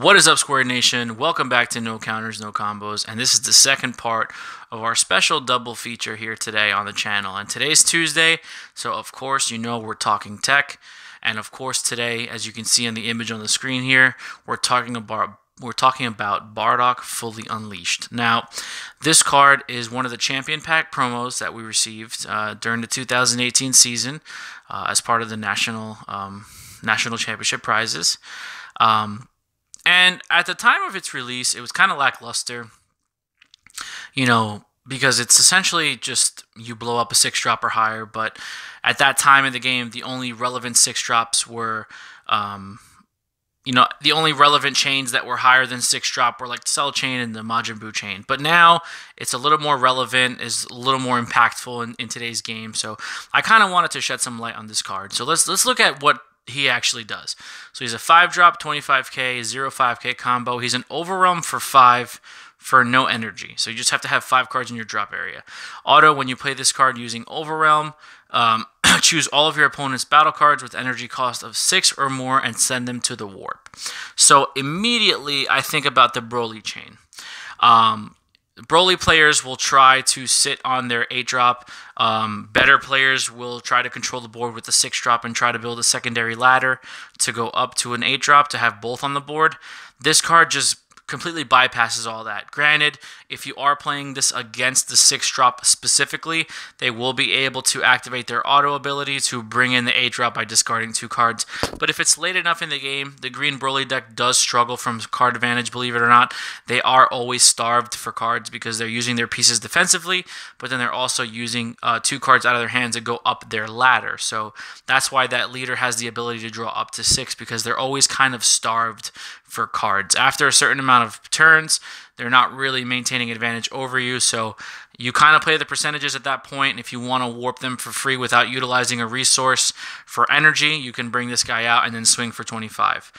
What is up, Square Nation? Welcome back to No Counters, No Combos, and this is the second part of our special double feature here today on the channel. And today's Tuesday, so of course you know we're talking tech, and of course today, as you can see in the image on the screen here, we're talking about Bardock Fully Unleashed. Now, this card is one of the Champion Pack promos that we received during the 2018 season as part of the National Championship prizes. And at the time of its release, it was kind of lackluster, because it's essentially just you blow up a 6-drop or higher. But at that time in the game, the only relevant 6-drops were, the only relevant chains that were higher than 6-drop were like the Cell Chain and the Majin Buu chain. But now it's a little more relevant, is a little more impactful in today's game. So I kind of wanted to shed some light on this card. So let's look at what he actually does. So he's a 5-drop, 25k, 0-5k combo. He's an Overwhelm for 5 for no energy. So you just have to have 5 cards in your drop area. Auto, when you play this card using Overwhelm, choose all of your opponent's battle cards with energy cost of 6 or more and send them to the warp. So immediately I think about the Broly chain. Broly players will try to sit on their 8-drop. Better players will try to control the board with the 6-drop and try to build a secondary ladder to go up to an 8-drop to have both on the board. This card just completely bypasses all that. Granted, if you are playing this against the 6-drop specifically, they will be able to activate their auto ability to bring in the 8-drop by discarding 2 cards. But if it's late enough in the game, the green Broly deck does struggle from card advantage, believe it or not. They are always starved for cards because they're using their pieces defensively, but then they're also using 2 cards out of their hands to go up their ladder. So that's why that leader has the ability to draw up to 6, because they're always kind of starved for cards. After a certain amount of turns, they're not really maintaining advantage over you, so you kind of play the percentages at that point. And if you want to warp them for free without utilizing a resource for energy, you can bring this guy out and then swing for 25.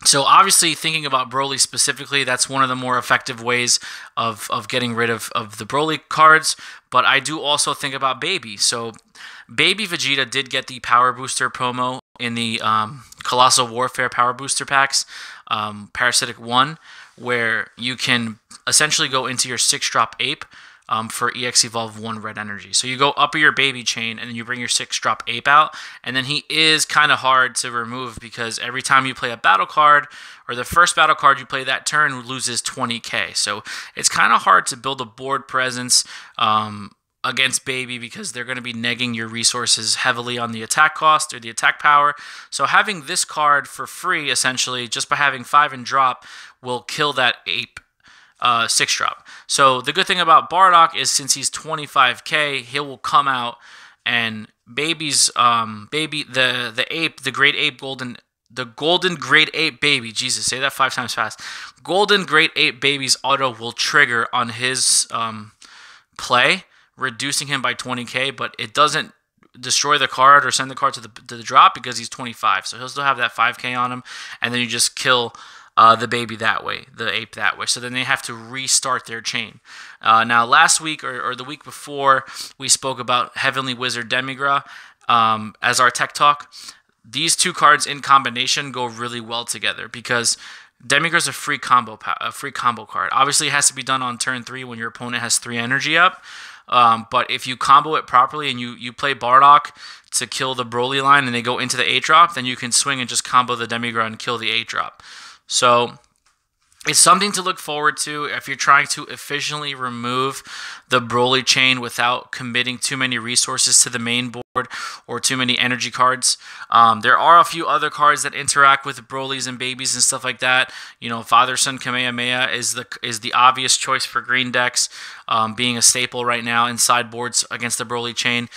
So obviously, thinking about Broly specifically, that's one of the more effective ways of getting rid of the Broly cards. But I do also think about Baby. So Baby Vegeta did get the Power Booster promo in the Colossal Warfare Power Booster packs, Parasitic 1, where you can essentially go into your 6-drop Ape for EX Evolve 1 red energy. So you go up your Baby chain, and then you bring your 6-drop Ape out, and then he is kind of hard to remove because every time you play a battle card, or the first battle card you play that turn, loses 20k. So it's kind of hard to build a board presence against Baby because they're going to be negging your resources heavily on the attack cost or the attack power. So having this card for free, essentially, just by having 5 and drop, will kill that Ape 6-drop. So the good thing about Bardock is since he's 25k, he will come out and Baby's the ape, the Great Ape the Golden Great Ape Baby, Jesus, say that 5 times fast. Golden Great Ape Baby's auto will trigger on his play, reducing him by 20k, but it doesn't destroy the card or send the card to the drop because he's 25. So he'll still have that 5k on him, and then you just kill the Baby that way, the Ape that way. So then they have to restart their chain. Now, last week or the week before, we spoke about Heavenly Wizard Demigra as our tech talk. These 2 cards in combination go really well together because Demigra's a free combo card. Obviously, it has to be done on turn 3 when your opponent has 3 energy up. But if you combo it properly and you play Bardock to kill the Broly line and they go into the 8-drop, then you can swing and just combo the Demigra and kill the 8-drop. So it's something to look forward to if you're trying to efficiently remove the Broly chain without committing too many resources to the main board or too many energy cards. There are a few other cards that interact with Brolys and Babies and stuff like that. Father Son Kamehameha is the obvious choice for green decks, being a staple right now in sideboards against the Broly chain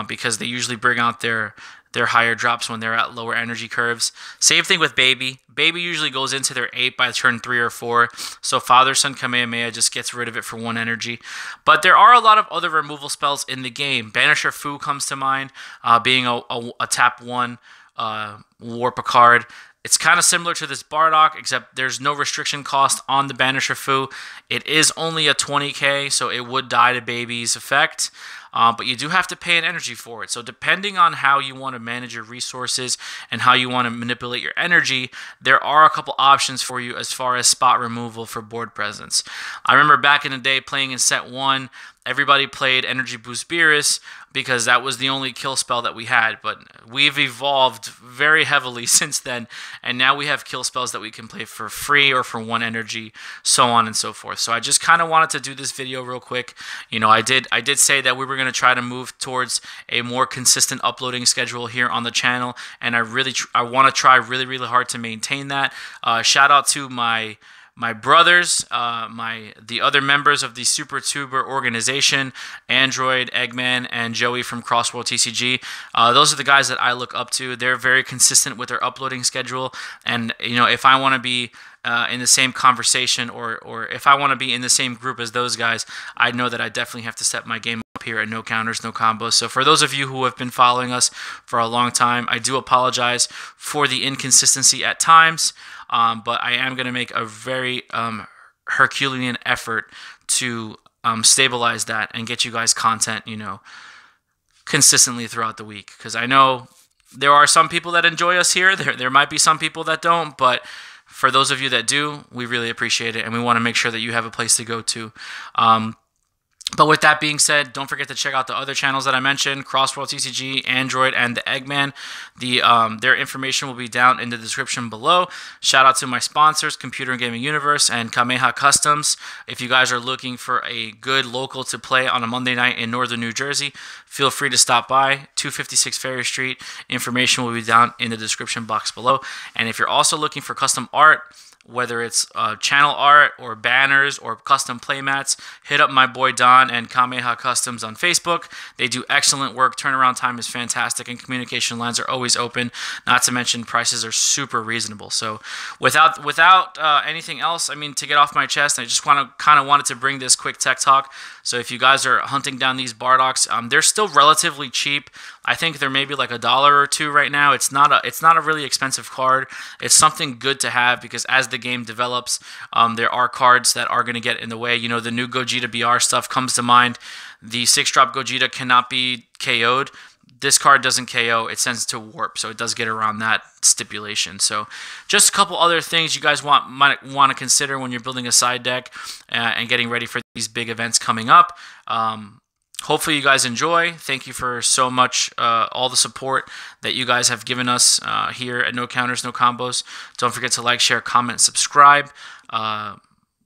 because they usually bring out their higher drops when they're at lower energy curves. Same thing with Baby. Baby usually goes into their 8 by turn 3 or 4, so Father Son Kamehameha just gets rid of it for 1 energy. But there are a lot of other removal spells in the game. Banisher Fu comes to mind, being a tap 1 warp a card. It's kind of similar to this Bardock, except there's no restriction cost on the Banisher Fu. It is only a 20k, so it would die to Baby's effect. but you do have to pay an energy for it. So depending on how you want to manage your resources and how you want to manipulate your energy, there are a couple options for you as far as spot removal for board presence. I remember back in the day playing in set 1, everybody played Energy Boost Beerus because that was the only kill spell that we had, but we've evolved very heavily since then, and now we have kill spells that we can play for free or for 1 energy, so on and so forth. So I just kind of wanted to do this video real quick. You know, I did say that we were going to try to move towards a more consistent uploading schedule here on the channel, and I want to try really hard to maintain that. Shout out to my brothers, the other members of the Super Tuber organization, Aandroidd, Egman, and Joey from World TCG. Those are the guys that I look up to. They're very consistent with their uploading schedule, and you know, if I want to be in the same conversation or if I want to be in the same group as those guys, I know that I definitely have to step my game up here at No Counters, No Combos. So for those of you who have been following us for a long time, I do apologize for the inconsistency at times. But I am going to make a very Herculean effort to stabilize that and get you guys content, you know, consistently throughout the week. Because I know there are some people that enjoy us here. There might be some people that don't. But for those of you that do, we really appreciate it. And we want to make sure that you have a place to go to. But with that being said, don't forget to check out the other channels that I mentioned, World TCG, Aandroidd, and the Egman. Their information will be down in the description below. Shout out to my sponsors, Computer and Gaming Universe and Kameha Customs. If you guys are looking for a good local to play on a Monday night in northern New Jersey, feel free to stop by, 256 Ferry Street. Information will be down in the description box below. And if you're also looking for custom art, whether it's channel art or banners or custom playmats, hit up my boy Don and Kameha Customs on Facebook. They do excellent work. Turnaround time is fantastic, and communication lines are always open. Not to mention prices are super reasonable. So without anything else, I mean, to get off my chest, I just wanted to bring this quick tech talk. So if you guys are hunting down these Bardocks, they're still relatively cheap. I think they're maybe like $1 or $2 right now. It's not a really expensive card. It's something good to have because as the game develops, there are cards that are going to get in the way. You know, the new Gogeta BR stuff comes to mind. The 6-drop Gogeta cannot be KO'd. This card doesn't KO. It sends to warp, so it does get around that stipulation. So just a couple other things you guys might want to consider when you're building a side deck and getting ready for these big events coming up. Hopefully you guys enjoy. Thank you for so much, all the support that you guys have given us here at No Counters, No Combos. Don't forget to like, share, comment, subscribe.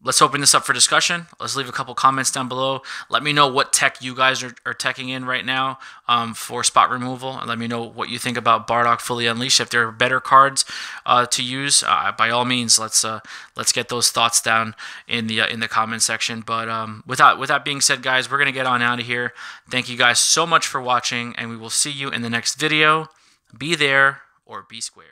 Let's open this up for discussion. Let's leave a couple comments down below. Let me know what tech you guys are teching in right now for spot removal. And let me know what you think about Bardock Fully Unleashed. If there are better cards to use, by all means, let's get those thoughts down in the comment section. But with that being said, guys, we're going to get on out of here. Thank you guys so much for watching, and we will see you in the next video. Be there or be squared.